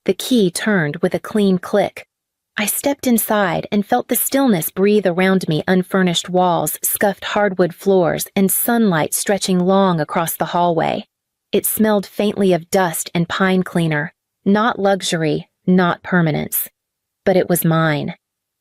The key turned with a clean click. I stepped inside and felt the stillness breathe around me, unfurnished walls, scuffed hardwood floors, and sunlight stretching long across the hallway. It smelled faintly of dust and pine cleaner, not luxury, not permanence. But it was mine.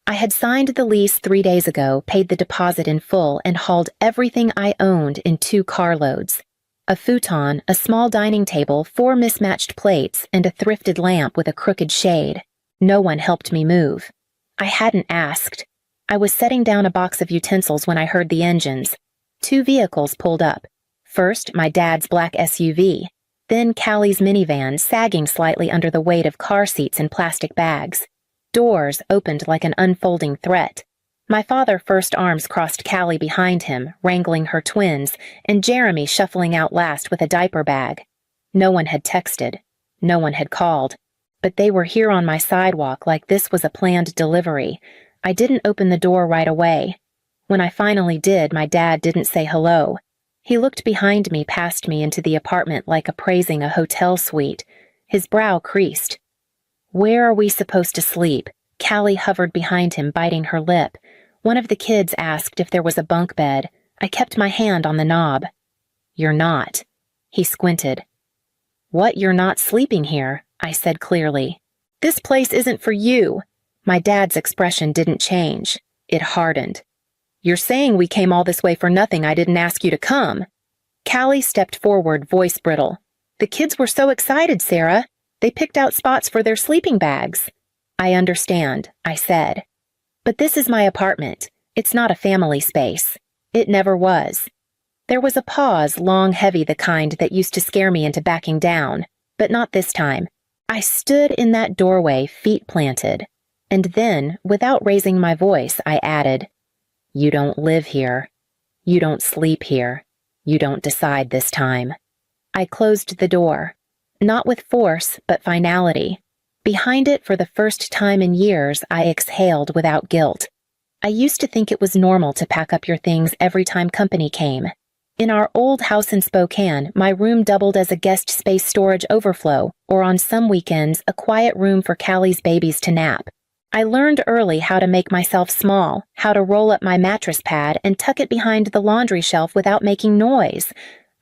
I had signed the lease 3 days ago, paid the deposit in full, and hauled everything I owned in 2 carloads. A futon, a small dining table, 4 mismatched plates, and a thrifted lamp with a crooked shade. No one helped me move. I hadn't asked. I was setting down a box of utensils when I heard the engines. 2 vehicles pulled up. First, my dad's black SUV. Then Callie's minivan, sagging slightly under the weight of car seats and plastic bags. Doors opened like an unfolding threat. My father first arms crossed Callie behind him, wrangling her twins, and Jeremy shuffling out last with a diaper bag. No one had texted. No one had called. But they were here on my sidewalk like this was a planned delivery. I didn't open the door right away. When I finally did, my dad didn't say hello. He looked behind me, past me, into the apartment like appraising a hotel suite. His brow creased. "Where are we supposed to sleep?" Callie hovered behind him, biting her lip. One of the kids asked if there was a bunk bed. I kept my hand on the knob. "You're not." He squinted. "What, you're not sleeping here?" I said clearly. "This place isn't for you." My dad's expression didn't change. It hardened. "You're saying we came all this way for nothing. I didn't ask you to come." Callie stepped forward, voice brittle. "The kids were so excited, Sarah. They picked out spots for their sleeping bags." "I understand," I said. "But this is my apartment. It's not a family space. It never was." There was a pause, long, heavy, the kind that used to scare me into backing down, but not this time. I stood in that doorway, feet planted, and then, without raising my voice, I added, "You don't live here. You don't sleep here. You don't decide this time." I closed the door, not with force, but finality. Behind it, for the first time in years, I exhaled without guilt. I used to think it was normal to pack up your things every time company came. In our old house in Spokane, my room doubled as a guest space storage overflow, or on some weekends, a quiet room for Callie's babies to nap. I learned early how to make myself small, how to roll up my mattress pad and tuck it behind the laundry shelf without making noise.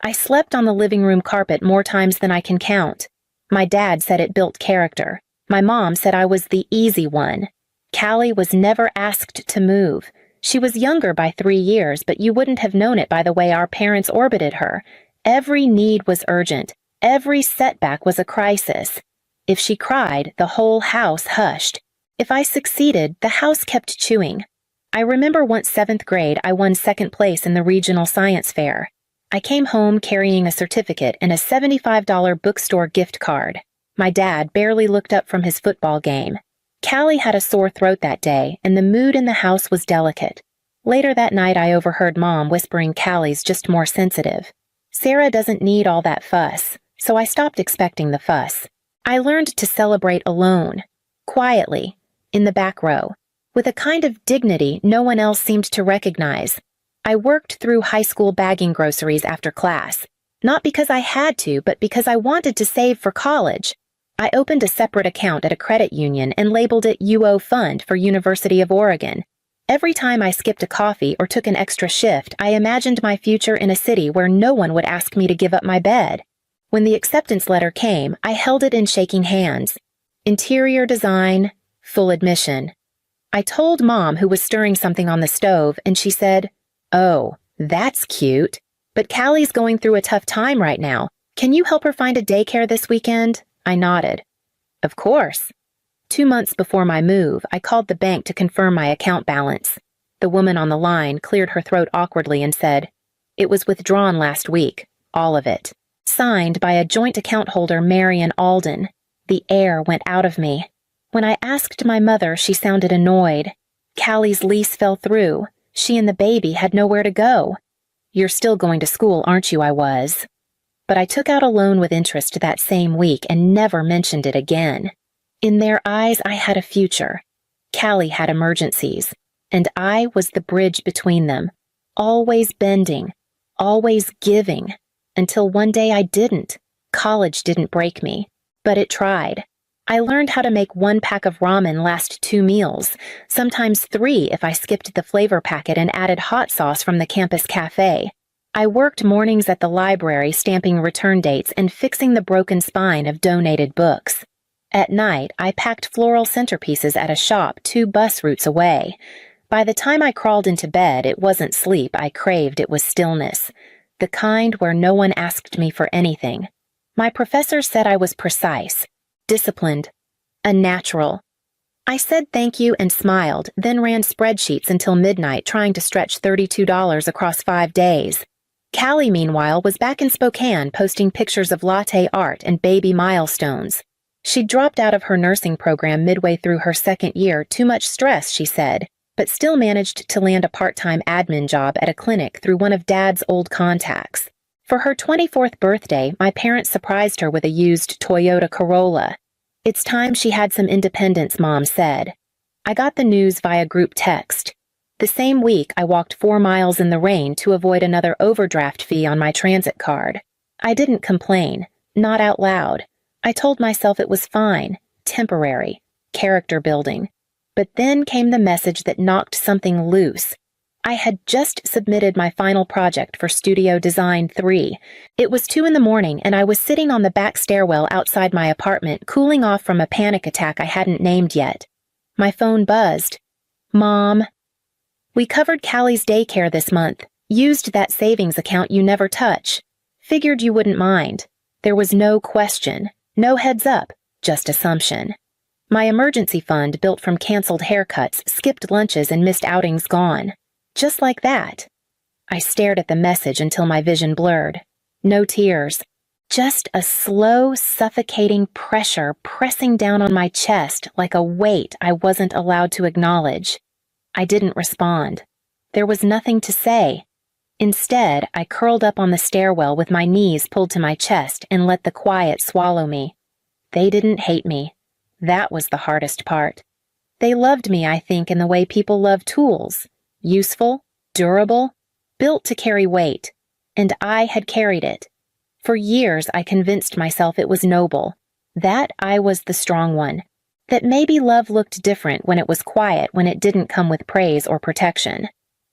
I slept on the living room carpet more times than I can count. My dad said it built character. My mom said I was the easy one. Callie was never asked to move. She was younger by 3 years, but you wouldn't have known it by the way our parents orbited her. Every need was urgent. Every setback was a crisis. If she cried, the whole house hushed. If I succeeded, the house kept chewing. I remember once 7th grade, I won 2nd place in the regional science fair. I came home carrying a certificate and a $75 bookstore gift card. My dad barely looked up from his football game. Callie had a sore throat that day, and the mood in the house was delicate. Later that night, I overheard Mom whispering Callie's just more sensitive. Sarah doesn't need all that fuss, so I stopped expecting the fuss. I learned to celebrate alone, quietly, in the back row, with a kind of dignity no one else seemed to recognize. I worked through high school bagging groceries after class, not because I had to, but because I wanted to save for college. I opened a separate account at a credit union and labeled it UO Fund for University of Oregon. Every time I skipped a coffee or took an extra shift, I imagined my future in a city where no one would ask me to give up my bed. When the acceptance letter came, I held it in shaking hands. Interior design, full admission. I told Mom, who was stirring something on the stove, and she said, "Oh, that's cute. But Callie's going through a tough time right now. Can you help her find a daycare this weekend?" I nodded. "Of course." 2 months before my move, I called the bank to confirm my account balance. The woman on the line cleared her throat awkwardly and said, "It was withdrawn last week, all of it. Signed by a joint account holder, Marion Alden." The air went out of me. When I asked my mother, she sounded annoyed. Callie's lease fell through. She and the baby had nowhere to go. "You're still going to school, aren't you?" I was. But I took out a loan with interest that same week and never mentioned it again. In their eyes, I had a future. Callie had emergencies, and I was the bridge between them, always bending, always giving, until one day I didn't. College didn't break me, but it tried. I learned how to make 1 pack of ramen last 2 meals, sometimes 3 if I skipped the flavor packet and added hot sauce from the campus cafe. I worked mornings at the library stamping return dates and fixing the broken spine of donated books. At night, I packed floral centerpieces at a shop 2 bus routes away. By the time I crawled into bed, it wasn't sleep I craved, it was stillness. The kind where no one asked me for anything. My professor said I was precise, disciplined, a natural. I said thank you and smiled, then ran spreadsheets until midnight trying to stretch $32 across 5 days. Callie, meanwhile, was back in Spokane posting pictures of latte art and baby milestones. She'd dropped out of her nursing program midway through her 2nd year, too much stress, she said, but still managed to land a part-time admin job at a clinic through one of Dad's old contacts. For her 24th birthday, my parents surprised her with a used Toyota Corolla. It's time she had some independence, Mom said. I got the news via group text. The same week, I walked 4 miles in the rain to avoid another overdraft fee on my transit card. I didn't complain, not out loud. I told myself it was fine, temporary, character building. But then came the message that knocked something loose. I had just submitted my final project for Studio Design 3. It was 2 in the morning and I was sitting on the back stairwell outside my apartment, cooling off from a panic attack I hadn't named yet. My phone buzzed. Mom. We covered Callie's daycare this month. Used that savings account you never touch. Figured you wouldn't mind. There was no question, no heads up, just assumption. My emergency fund built from canceled haircuts, skipped lunches, and missed outings gone. Just like that. I stared at the message until my vision blurred. No tears. Just a slow, suffocating pressure pressing down on my chest like a weight I wasn't allowed to acknowledge. I didn't respond. There was nothing to say. Instead, I curled up on the stairwell with my knees pulled to my chest and let the quiet swallow me. They didn't hate me. That was the hardest part. They loved me, I think, in the way people love tools. Useful, durable, built to carry weight. And I had carried it. For years, I convinced myself it was noble. That I was the strong one. That maybe love looked different when it was quiet, when it didn't come with praise or protection.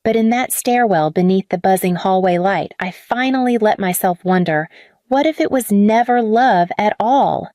But in that stairwell beneath the buzzing hallway light, I finally let myself wonder, what if it was never love at all?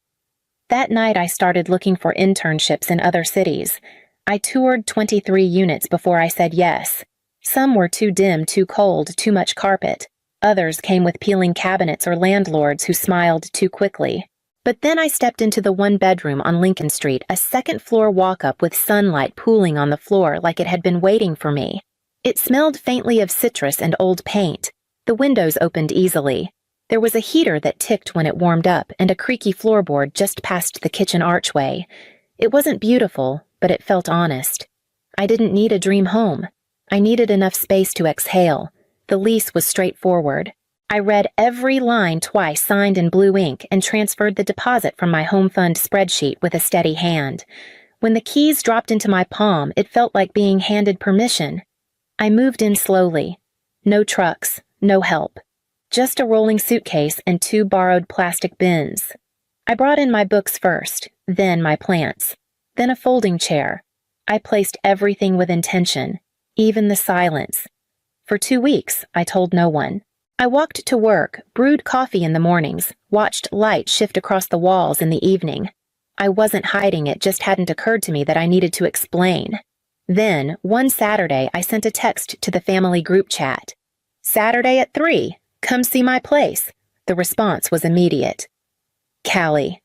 That night, I started looking for internships in other cities. I toured 23 units before I said yes. Some were too dim, too cold, too much carpet. Others came with peeling cabinets or landlords who smiled too quickly. But then I stepped into the 1-bedroom on Lincoln Street, a 2nd-floor walk-up with sunlight pooling on the floor like it had been waiting for me. It smelled faintly of citrus and old paint. The windows opened easily. There was a heater that ticked when it warmed up and a creaky floorboard just past the kitchen archway. It wasn't beautiful, but it felt honest. I didn't need a dream home. I needed enough space to exhale. The lease was straightforward. I read every line twice, signed in blue ink, and transferred the deposit from my home fund spreadsheet with a steady hand. When the keys dropped into my palm, it felt like being handed permission. I moved in slowly. No trucks, no help. Just a rolling suitcase and 2 borrowed plastic bins. I brought in my books first, then my plants, then a folding chair. I placed everything with intention, even the silence. For 2 weeks, I told no one. I walked to work, brewed coffee in the mornings, watched light shift across the walls in the evening. I wasn't hiding, it just hadn't occurred to me that I needed to explain. Then, one Saturday, I sent a text to the family group chat. Saturday at 3, come see my place. The response was immediate. Callie.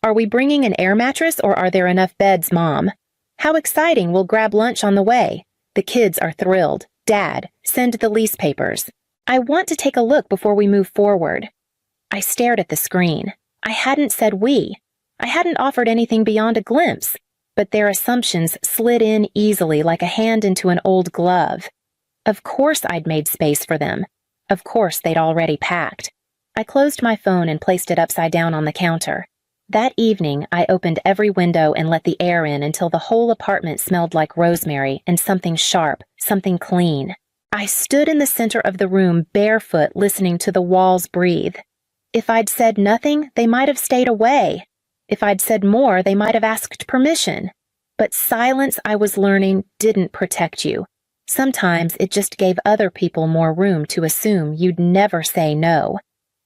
Are we bringing an air mattress or are there enough beds, Mom? How exciting, we'll grab lunch on the way. The kids are thrilled. Dad, send the lease papers. I want to take a look before we move forward. I stared at the screen. I hadn't said we. I hadn't offered anything beyond a glimpse, but their assumptions slid in easily like a hand into an old glove. Of course I'd made space for them. Of course they'd already packed. I closed my phone and placed it upside down on the counter. That evening, I opened every window and let the air in until the whole apartment smelled like rosemary and something sharp, something clean. I stood in the center of the room barefoot listening to the walls breathe. If I'd said nothing, they might have stayed away. If I'd said more, they might have asked permission. But silence, I was learning, didn't protect you. Sometimes it just gave other people more room to assume you'd never say no.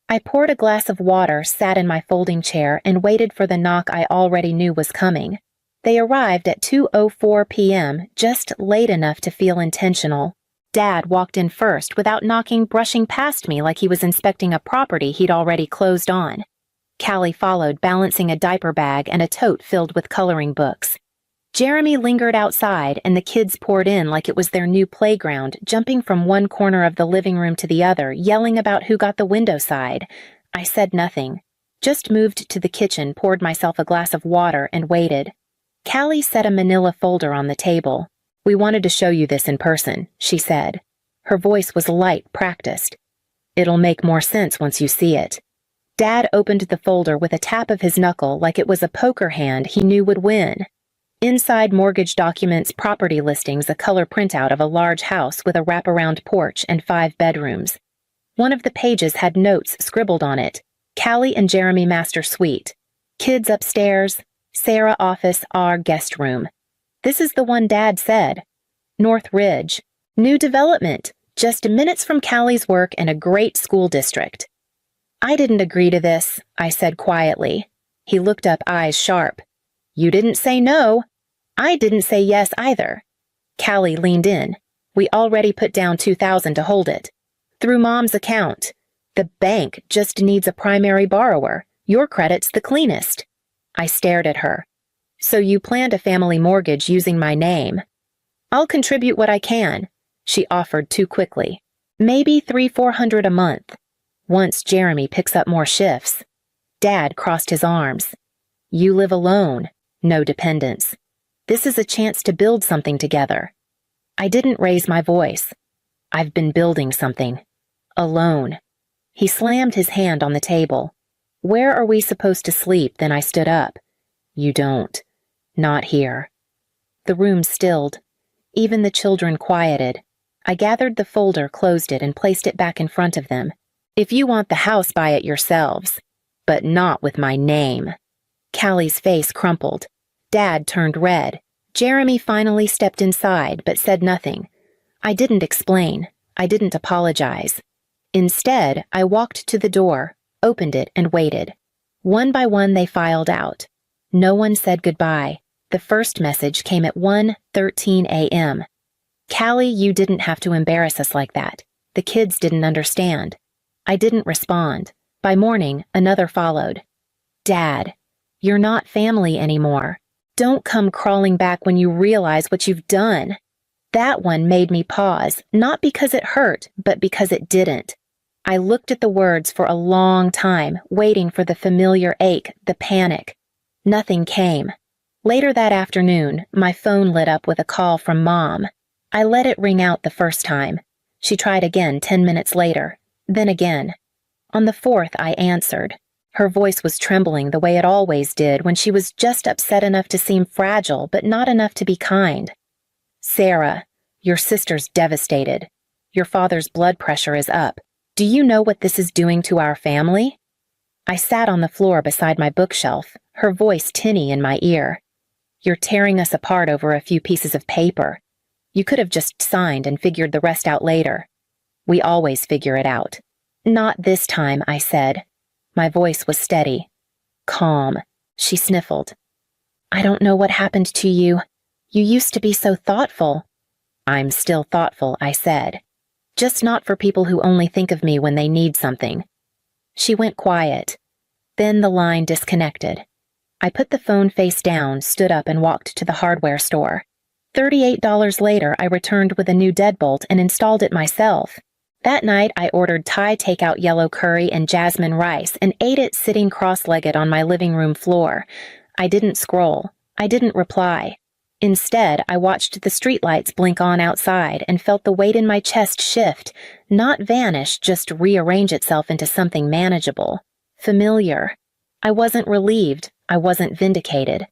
I poured a glass of water, sat in my folding chair, and waited for the knock I already knew was coming. They arrived at 2:04 p.m., just late enough to feel intentional. Dad walked in first without knocking, brushing past me like he was inspecting a property he'd already closed on. Callie followed, balancing a diaper bag and a tote filled with coloring books. Jeremy lingered outside, and the kids poured in like it was their new playground, jumping from one corner of the living room to the other, yelling about who got the window side. I said nothing. Just moved to the kitchen, poured myself a glass of water, and waited. Callie set a manila folder on the table. "We wanted to show you this in person," she said. Her voice was light, practiced. "It'll make more sense once you see it." Dad opened the folder with a tap of his knuckle like it was a poker hand he knew would win. Inside, mortgage documents, property listings, a color printout of a large house with a wraparound porch and 5 bedrooms. One of the pages had notes scribbled on it. Callie and Jeremy master suite. Kids upstairs. Sarah office, our guest room. This is the one Dad said. North Ridge. New development. Just minutes from Callie's work and a great school district. "I didn't agree to this," I said quietly. He looked up, eyes sharp. "You didn't say no." "I didn't say yes either." Callie leaned in. "We already put down $2,000 to hold it. Through Mom's account. The bank just needs a primary borrower. Your credit's the cleanest." I stared at her. "So you planned a family mortgage using my name?" "I'll contribute what I can," she offered too quickly. "Maybe $300-400 a month. Once Jeremy picks up more shifts." Dad crossed his arms. "You live alone. No dependents. This is a chance to build something together." I didn't raise my voice. "I've been building something. Alone." He slammed his hand on the table. "Where are we supposed to sleep?" Then I stood up. "You don't. Not here." The room stilled. Even the children quieted. I gathered the folder, closed it, and placed it back in front of them. "If you want the house, buy it yourselves. But not with my name." Callie's face crumpled. Dad turned red. Jeremy finally stepped inside, but said nothing. I didn't explain. I didn't apologize. Instead, I walked to the door, opened it, and waited. One by one, they filed out. No one said goodbye. The first message came at 1:13 a.m. "Callie, you didn't have to embarrass us like that. The kids didn't understand." I didn't respond. By morning, another followed. "Dad, you're not family anymore. Don't come crawling back when you realize what you've done." That one made me pause, not because it hurt, but because it didn't. I looked at the words for a long time, waiting for the familiar ache, the panic. Nothing came. Later that afternoon, my phone lit up with a call from Mom. I let it ring out the first time. She tried again 10 minutes later, then again. On the 4th, I answered. Her voice was trembling the way it always did when she was just upset enough to seem fragile, but not enough to be kind. "Sarah, your sister's devastated. Your father's blood pressure is up. Do you know what this is doing to our family?" I sat on the floor beside my bookshelf, her voice tinny in my ear. "You're tearing us apart over a few pieces of paper. You could have just signed and figured the rest out later." "We always figure it out." "Not this time," I said. My voice was steady. "Calm." She sniffled. "I don't know what happened to you. You used to be so thoughtful." "I'm still thoughtful," I said. "Just not for people who only think of me when they need something." She went quiet. Then the line disconnected. I put the phone face down, stood up, and walked to the hardware store. $38 later, I returned with a new deadbolt and installed it myself. That night, I ordered Thai takeout yellow curry and jasmine rice and ate it sitting cross-legged on my living room floor. I didn't scroll. I didn't reply. Instead, I watched the streetlights blink on outside and felt the weight in my chest shift, not vanish, just rearrange itself into something manageable, familiar. I wasn't relieved. I wasn't vindicated.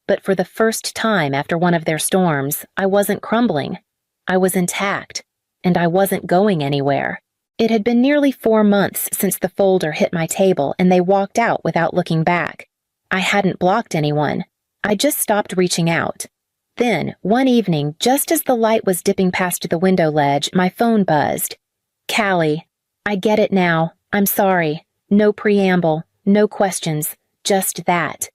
But for the first time after one of their storms, I wasn't crumbling. I was intact. And I wasn't going anywhere. It had been nearly 4 months since the folder hit my table and they walked out without looking back. I hadn't blocked anyone. I just stopped reaching out. Then, one evening, just as the light was dipping past the window ledge, my phone buzzed. Callie, I get it now. I'm sorry. No preamble, no questions, just that.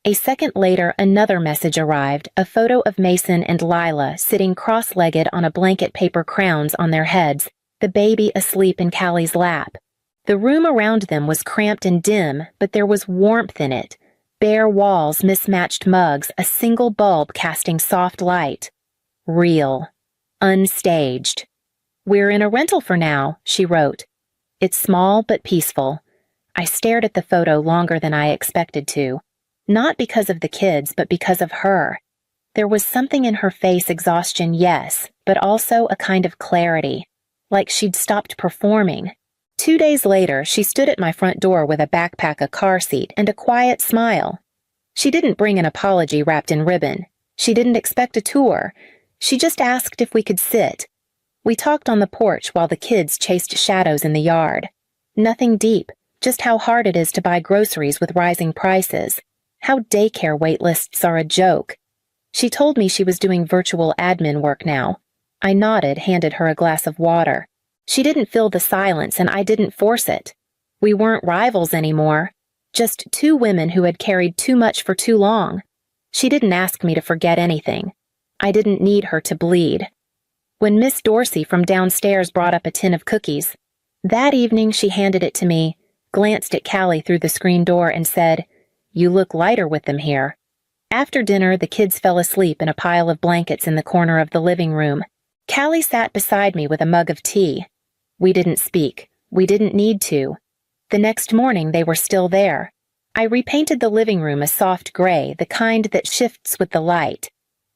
A second later, another message arrived, a photo of Mason and Lila sitting cross-legged on a blanket paper crowns on their heads, the baby asleep in Callie's lap. The room around them was cramped and dim, but there was warmth in it. Bare walls, mismatched mugs, a single bulb casting soft light. Real. Unstaged. We're in a rental for now, she wrote. It's small but peaceful. I stared at the photo longer than I expected to. Not because of the kids, but because of her. There was something in her face, exhaustion, yes, but also a kind of clarity, like she'd stopped performing. 2 days later, she stood at my front door with a backpack, a car seat, and a quiet smile. She didn't bring an apology wrapped in ribbon. She didn't expect a tour. She just asked if we could sit. We talked on the porch while the kids chased shadows in the yard. Nothing deep, just how hard it is to buy groceries with rising prices. How daycare wait lists are a joke. She told me she was doing virtual admin work now. I nodded, handed her a glass of water. She didn't fill the silence, and I didn't force it. We weren't rivals anymore. Just two women who had carried too much for too long. She didn't ask me to forget anything. I didn't need her to bleed. When Miss Dorsey from downstairs brought up a tin of cookies, that evening she handed it to me, glanced at Callie through the screen door, and said, "You look lighter with them here." After dinner, the kids fell asleep in a pile of blankets in the corner of the living room. Callie sat beside me with a mug of tea. We didn't speak. We didn't need to. The next morning, they were still there. I repainted the living room a soft gray, the kind that shifts with the light.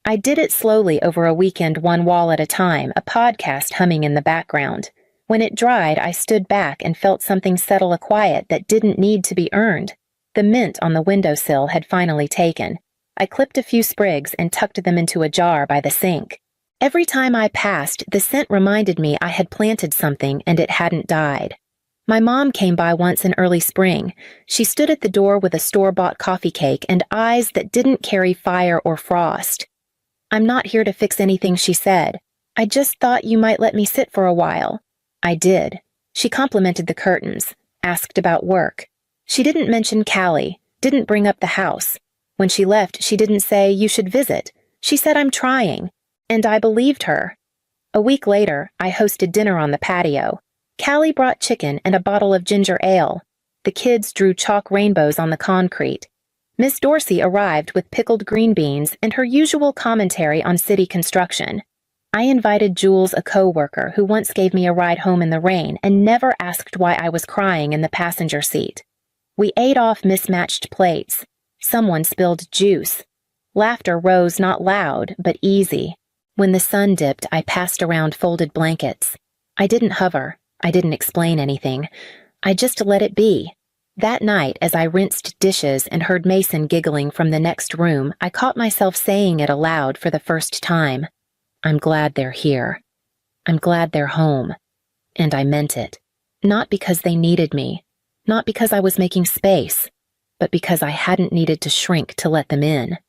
I did it slowly over a weekend, one wall at a time, a podcast humming in the background. When it dried, I stood back and felt something settle, a quiet that didn't need to be earned. The mint on the windowsill had finally taken. I clipped a few sprigs and tucked them into a jar by the sink. Every time I passed, the scent reminded me I had planted something and it hadn't died. My mom came by once in early spring. She stood at the door with a store-bought coffee cake and eyes that didn't carry fire or frost. "I'm not here to fix anything," she said. "I just thought you might let me sit for a while." I did. She complimented the curtains, asked about work. She didn't mention Callie, didn't bring up the house. When she left, she didn't say, "You should visit." She said, "I'm trying." And I believed her. A week later, I hosted dinner on the patio. Callie brought chicken and a bottle of ginger ale. The kids drew chalk rainbows on the concrete. Miss Dorsey arrived with pickled green beans and her usual commentary on city construction. I invited Jules, a co-worker who once gave me a ride home in the rain and never asked why I was crying in the passenger seat. We ate off mismatched plates. Someone spilled juice. Laughter rose, not loud, but easy. When the sun dipped, I passed around folded blankets. I didn't hover. I didn't explain anything. I just let it be. That night, as I rinsed dishes and heard Mason giggling from the next room, I caught myself saying it aloud for the first time. I'm glad they're here. I'm glad they're home. And I meant it. Not because they needed me. Not because I was making space. But because I hadn't needed to shrink to let them in.